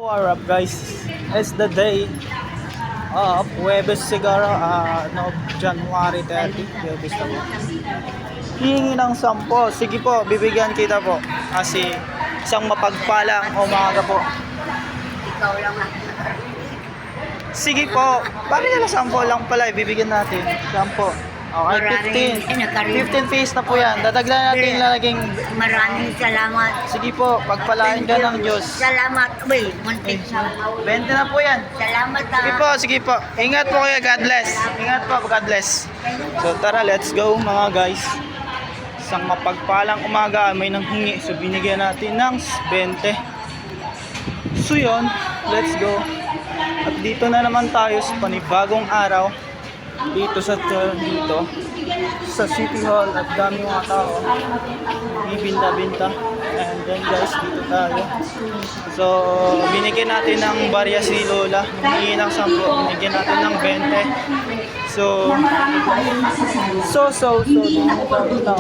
What up guys? It's the day of Huwebes siguro, January 30, Huwebes na po. Hihingi ng 10. Sige po, bibigyan kita po. Kasi isang mapagpalang umaga po. Ikaw lang ang Sige po, bakit nila 10 lang pala, ibibigyan natin. 10. Okay, 15 piece na po yan. Dadagdagan natin lalaging. maraming salamat. Sige po, pagpalain ka ng Diyos. Salamat. Uy, muntik sa 20 na po yan. Salamat Sige po. Ingat po kayo. God bless. Ingat po. God bless. So tara, let's go mga guys. Isang mapagpalang umaga, may nanghingi. So binigyan natin ng 20. So yun, let's go. At dito na naman tayo sa panibagong araw. Dito sa City Hall at dami mga tao. Ibinta-binta. And then guys, dito tayo. So, binigyan natin ng barya si Lola. Humingi ng 10, binigyan natin ng 20. So, dami tao dito.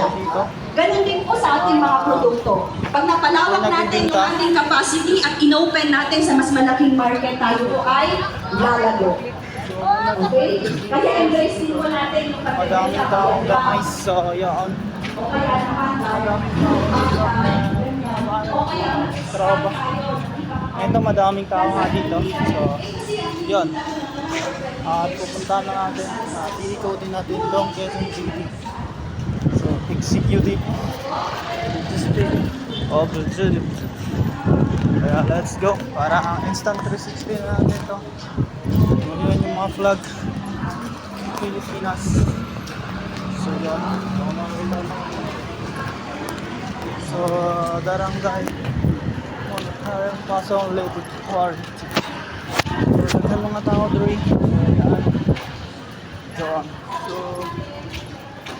Ganun din po sa ating mga produkto. Pag napalawak natin yung ating capacity at inopen natin sa mas malaking market, tayo po ay lalago. Okay? Kaya embrace din po natin yung Madaming tao guys. So, yun. Tropa. Ito, madaming tao nga dito. So, yun. At pupunta na natin. Iikotin natin Long Quezon City. So, executive. Of the city. Kaya let's go. Para instant 360 na natin ito. Ngayon yung mga flag Pilipinas. So yun. So darangay monetary pasong labor quarantine. So nagkan mga tao dre. So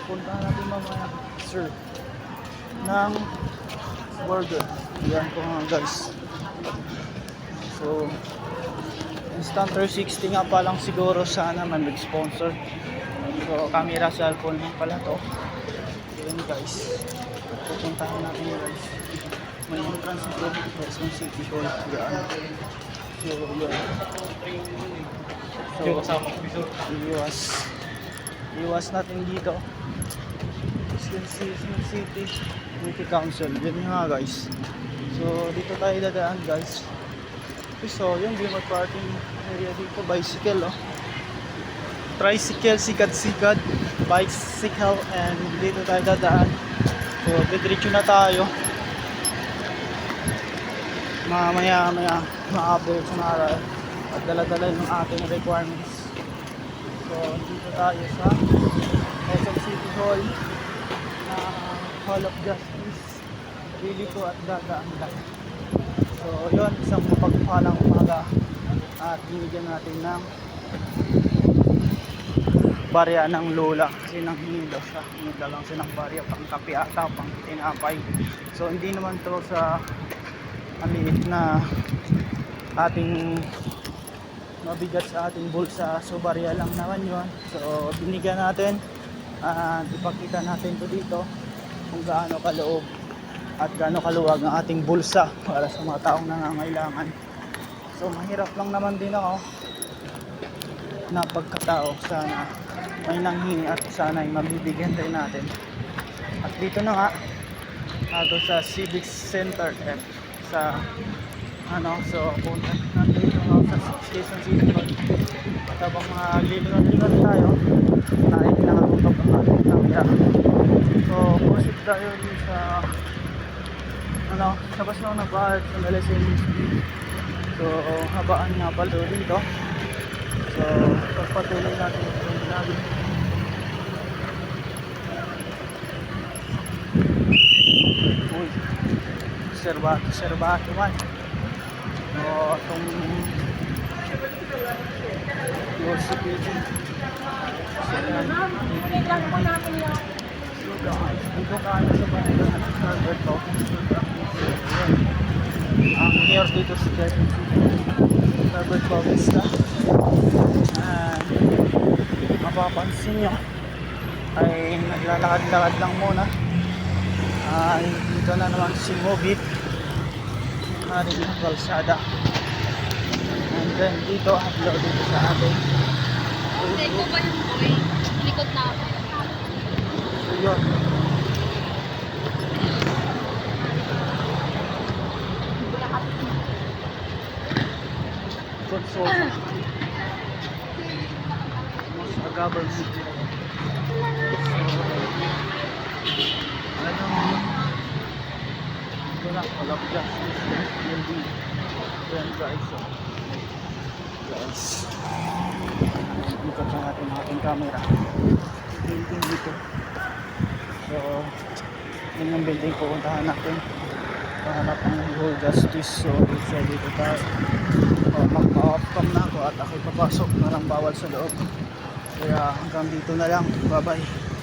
punta natin mamaya sir ng burger. Yan po mga guys. So instant 360 nga pa lang siguro, sana may mag-sponsor. So camera cellphone lang pala to. Yun guys, pupuntahan natin yun guys. May entrance ito, Quezon City Hall. Yan. So iwas natin dito. Quezon City City Council. Yun nga guys. So dito tayo dadaan guys. So yung Gilmore parking area dito, bicycle tricycle, sikat-sikat, bicycle, and dito tayo dadaan. So diretso na tayo. Mamaya maabot sa araw at dala-dala yung ating requirements. So dito tayo sa Quezon City Hall, Hall of Justice. Really po at dadaan lang. So yun, isang mapagpalang umaga at binigyan natin ng barya ng Lola kasi nanghingi daw siya. Hingi lang siya ng barya pang kape ata, pang tinapay. So hindi naman to sa maliit na ating mabigat sa ating bulsa. So barya lang naman yun. So binigyan natin at ipakita natin to dito kung gaano kaloob at gaano kaluwag ang ating bulsa para sa mga taong nangangailangan. So mahirap lang naman din ako na pagkatao. Sana may nanghingi at sana ay mabibigyan rin natin. At dito na nga ato sa Civic Center F sa so punta natin dito nga sa Quezon City Hall. At habang mga lilingon-lingon tayo, tayo pinakatutok ang ating camera. So proceed tayo din sa labas na ng bahay sa LSM. So habaan nga pala dito. So pagpatuloy natin yung ginagawa. Uy, serbato man. So itong UCPG. So guys, dito tayo sa Barangay Starboard Office. Ang mayor dito sa Quezon City, Starboard Office na. Mapapansin nyo ay naglalakad-lakad lang muna. Dito na naman si Mobit. Dito ang kalsada. Then dito, upload dito sa ating Hindi ko ba yung boy? Likod na ako. So yun. Consult. Sa government. Ano? Ito na, walang justice. Hindi. Yan guys. So, guys. Ikot na natin ang ating camera. Building dito. So, yun yung building pupuntahan natin. Pahanap ng whole justice. So, dito tayo. Mag-off-cam na ako at ako'y papasok. Parang bawal sa loob. Kaya hanggang dito na lang. Bye-bye.